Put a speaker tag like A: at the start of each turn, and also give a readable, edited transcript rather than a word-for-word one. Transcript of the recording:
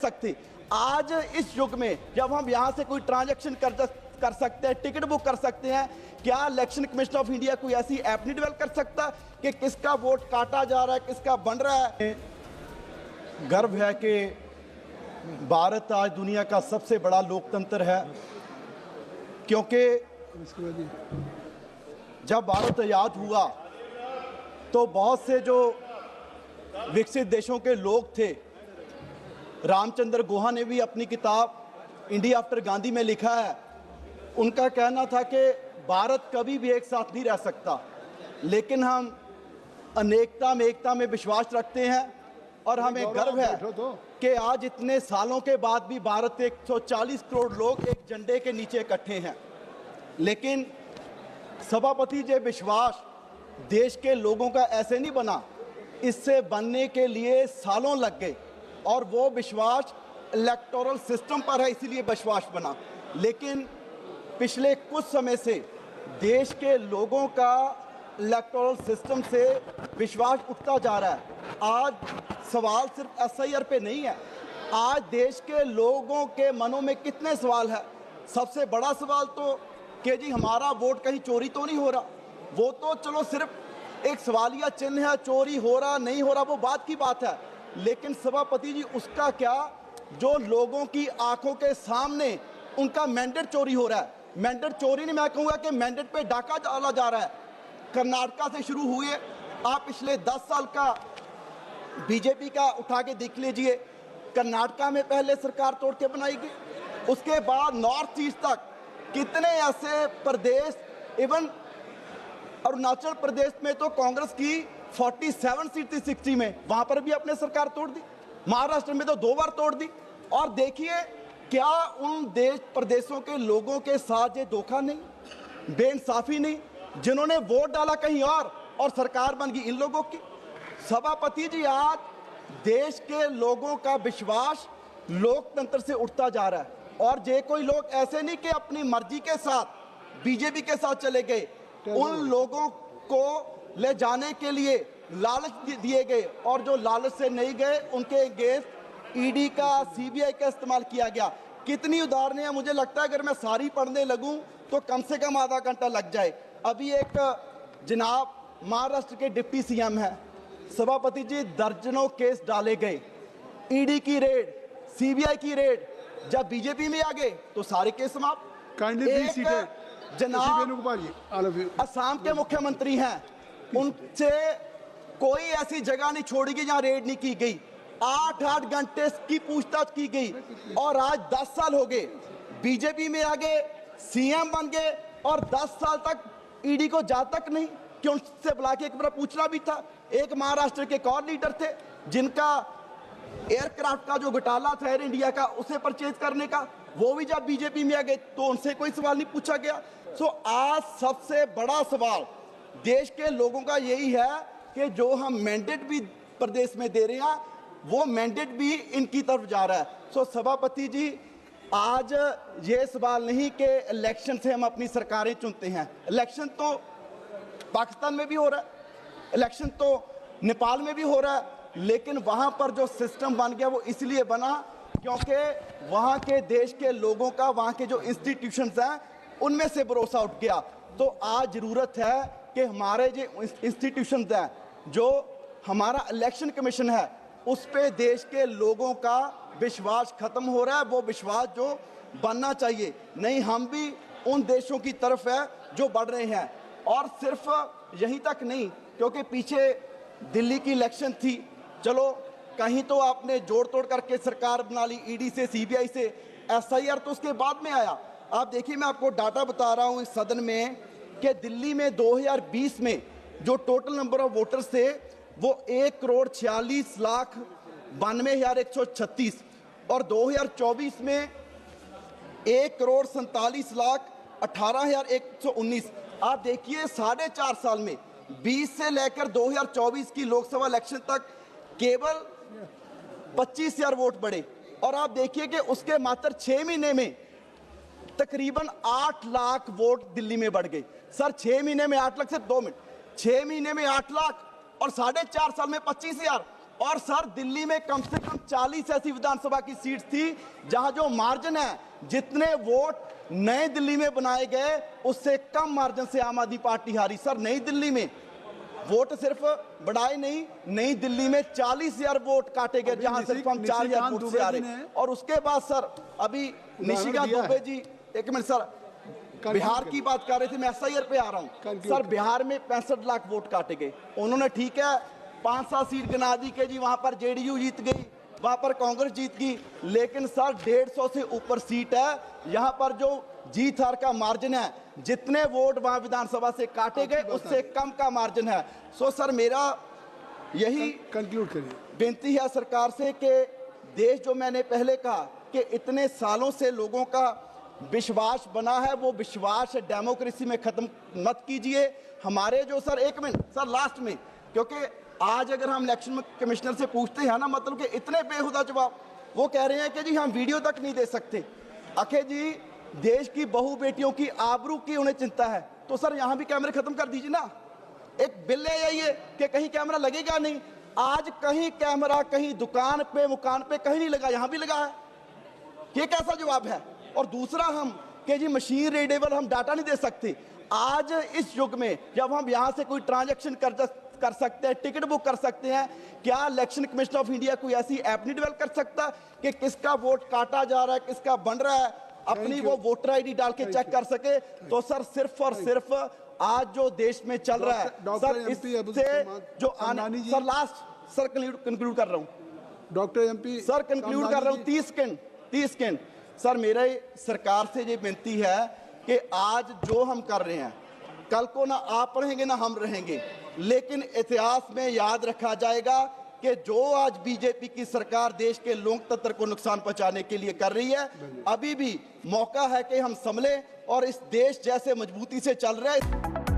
A: सकते। आज इस युग में जब हम यहाँ से कोई ट्रांजैक्शन कर सकते हैं, टिकट बुक कर सकते हैं, क्या इलेक्शन कमीशन ऑफ इंडिया कोई ऐसी ऐप नहीं डेवलप कर सकता कि किसका वोट काटा जा रहा है, किसका बन रहा है? गर्व है कि भारत आज दुनिया का सबसे बड़ा लोकतंत्र है, क्योंकि जब भारत आज़ाद हुआ तो बहुत से जो विकसित देशों के लोग थे, रामचंद्र गुहा ने भी अपनी किताब इंडिया आफ्टर गांधी में लिखा है, उनका कहना था कि भारत कभी भी एक साथ नहीं रह सकता, लेकिन हम अनेकता में एकता में विश्वास रखते हैं और हमें गर्व है कि आज इतने सालों के बाद भी भारत 140 करोड़ लोग एक झंडे के नीचे इकट्ठे हैं। लेकिन सभापति जी, विश्वास देश के लोगों का ऐसे नहीं बना, इससे बनने के लिए सालों लग गए और वो विश्वास इलेक्टोरल सिस्टम पर है, इसीलिए विश्वास बना। लेकिन पिछले कुछ समय से देश के लोगों का इलेक्टोरल सिस्टम से विश्वास उठता जा रहा है। आज सवाल सिर्फ एसआईआर पे नहीं है, आज देश के लोगों के मनों में कितने सवाल है। सबसे बड़ा सवाल तो कि जी हमारा वोट कहीं चोरी तो नहीं हो रहा, वो तो चलो सिर्फ एक सवालिया चिन्ह है, चोरी हो रहा नहीं हो रहा वो बात की बात है। लेकिन सभापति जी, उसका क्या जो लोगों की आंखों के सामने उनका मैंडेट चोरी हो रहा है। मैंडेट चोरी नहीं, मैं कहूँगा कि मैंडेट पे डाका डाला जा रहा है। कर्नाटका से शुरू हुए, आप पिछले 10 साल का बीजेपी का उठा के देख लीजिए। कर्नाटका में पहले सरकार तोड़ के बनाई गई, उसके बाद नॉर्थ ईस्ट तक कितने ऐसे प्रदेश, इवन अरुणाचल प्रदेश में तो कांग्रेस की 47 सीट थी 60 में, वहां पर भी अपने सरकार तोड़ दी। महाराष्ट्र में तो 2 बार तोड़ दी। और देखिए, क्या उन देश प्रदेशों के लोगों के साथ ये धोखा नहीं, बेइंसाफी नहीं, जिन्होंने वोट डाला कहीं और सरकार बन गई इन लोगों की। सभापति जी, आज देश के लोगों का विश्वास लोकतंत्र से उठता जा रहा है और जे कोई लोग ऐसे नहीं कि अपनी मर्जी के साथ बीजेपी के साथ चले गए, उन लोगों को ले जाने के लिए लालच दिए गए और जो लालच से नहीं गए उनके अगेंस्ट ईडी का, सीबीआई का इस्तेमाल किया गया। कितनी उदाहरणें हैं, मुझे लगता है अगर मैं सारी पढ़ने लगूं तो कम से कम आधा घंटा लग जाए। अभी एक जनाब महाराष्ट्र के डिप्टी सीएम है, सभापति जी, दर्जनों केस डाले गए, ईडी की रेड, सीबीआई की रेड, जब बीजेपी में आ गए तो सारे केस समाप्त। जनाब असम के मुख्यमंत्री हैं, उनसे कोई ऐसी जगह नहीं छोड़ी गई जहां रेड नहीं की गई, 8-8 घंटे की पूछताछ की गई और आज 10 साल हो गए, बीजेपी में आ गए, सीएम बन गए और 10 साल तक ईडी को जा तक नहीं कि उनसे बुला के एक बार पूछना भी था। एक महाराष्ट्र के और लीडर थे जिनका एयरक्राफ्ट का जो घोटाला था एयर इंडिया का, उसे परचेज करने का, वो भी जब बीजेपी में आ गए तो उनसे कोई सवाल नहीं पूछा गया। सो आज सबसे बड़ा सवाल देश के लोगों का यही है कि जो हम मैंडेट भी प्रदेश में दे रहे हैं वो मैंडेट भी इनकी तरफ जा रहा है। सो सभापति जी, आज ये सवाल नहीं कि इलेक्शन से हम अपनी सरकारें चुनते हैं, इलेक्शन तो पाकिस्तान में भी हो रहा है, इलेक्शन तो नेपाल में भी हो रहा है, लेकिन वहां पर जो सिस्टम बन गया वो इसलिए बना क्योंकि वहां के देश के लोगों का, वहां के जो इंस्टीट्यूशंस हैं उनमें से भरोसा उठ गया। तो आज जरूरत है कि हमारे जो इंस्टीट्यूशंस हैं, जो हमारा इलेक्शन कमीशन है, उस पे देश के लोगों का विश्वास खत्म हो रहा है, वो विश्वास जो बनना चाहिए। नहीं, हम भी उन देशों की तरफ है जो बढ़ रहे हैं। और सिर्फ यहीं तक नहीं, क्योंकि पीछे दिल्ली की इलेक्शन थी, चलो कहीं तो आपने जोड़ तोड़ करके सरकार बना ली, ईडी से, सीबीआई से, एसआईआर तो उसके बाद में आया। आप देखिए, मैं आपको डाटा बता रहा हूं इस सदन में कि दिल्ली में 2020 में जो टोटल नंबर ऑफ वोटर्स थे वो 1,46,92,136 और 2024 में 1,47,18,119। आप देखिए, 4.5 साल में 20 से लेकर 2024 की लोकसभा इलेक्शन तक केवल 25,000 वोट बढ़े। और आप देखिए कि उसके मात्र 6 महीने में तकरीबन 8 लाख वोट दिल्ली में बढ़ गए। सर, 6 महीने में 8 लाख, सिर्फ 2 मिनट, 6 महीने में 8 लाख और 4.5 साल में 25,000। और सर दिल्ली में कम से कम 40 ऐसी विधानसभा की सीट थी जहां जो मार्जिन है, जितने वोट नए दिल्ली में बनाए गए उससे कम मार्जिन से आम आदमी पार्टी हारी। सर नई दिल्ली में वोट सिर्फ बढ़ाए नहीं, नई दिल्ली में 40,000 वोट काटे गए जहां सिर्फ हम 4,000 वोट से हारे। और उसके बाद सर अभी निशिकांत दुबे जी, एक मिनट सर, बिहार की बात कर रहे थे, मैं SIR पे आ रहा हूं सर। बिहार में 65 लाख वोट काटे गए, उन्होंने ठीक है 5-7 सीट गिना दी के जी वहां पर JDU जीत गई, वहां पर कांग्रेस जीत गई, लेकिन सर 150 से ऊपर सीट है। यहां पर जो जीत हार का मार्जिन है, जितने वोट वहां विधानसभा से काटे गए उससे कम का मार्जिन है। सो सर मेरा यही
B: कंक्लूड करिए
A: बेनती है सरकार से कि देश, जो मैंने पहले कहा कि इतने सालों से लोगों का विश्वास बना है, वो विश्वास डेमोक्रेसी में खत्म मत कीजिए। हमारे जो सर, एक मिनट सर लास्ट में, क्योंकि आज अगर हम इलेक्शन कमिश्नर से पूछते हैं ना, मतलब कि इतने बेहुदा जवाब, वो कह रहे हैं कि जी हम वीडियो तक नहीं दे सकते। अखे जी देश की बहू बेटियों की आबरू की उन्हें चिंता है, तो सर यहाँ भी कैमरे खत्म कर दीजिए ना। एक बिल ले आइए कि कहीं कैमरा लगेगा नहीं। आज कहीं कैमरा, कहीं दुकान पे, मुकान पे कहीं नहीं लगा, यहाँ भी लगा है। ये कैसा जवाब है? और दूसरा हम कि जी मशीन रीडेबल हम डाटा नहीं दे सकते। आज इस युग में जब हम यहाँ से कोई ट्रांजैक्शन कर सकते हैं, टिकट बुक कर सकते हैं, क्या इलेक्शन कमीशन ऑफ इंडिया कोई ऐसी ऐप नहीं डेवलप कर सकता कि किसका वोट काटा जा रहा है, किसका बन रहा है, अपनी वो वोटर ID डाल के चेक कर सके? तो सर सिर्फ और सिर्फ आज जो देश में चल रहा है सर, इससे जो आने, सर लास्ट सर कंक्लूड कर रहा हूँ
B: डॉक्टर MP
A: सर, कंक्लूड कर रहा हूँ 30 सेकंड सर। मेरे सरकार से ये विनती है कि आज जो हम कर रहे हैं, कल को ना आप रहेंगे ना हम रहेंगे, लेकिन इतिहास में याद रखा जाएगा कि जो आज बीजेपी की सरकार देश के लोकतंत्र को नुकसान पहुंचाने के लिए कर रही है, अभी भी मौका है कि हम संभले और इस देश जैसे मजबूती से चल रहे हैं।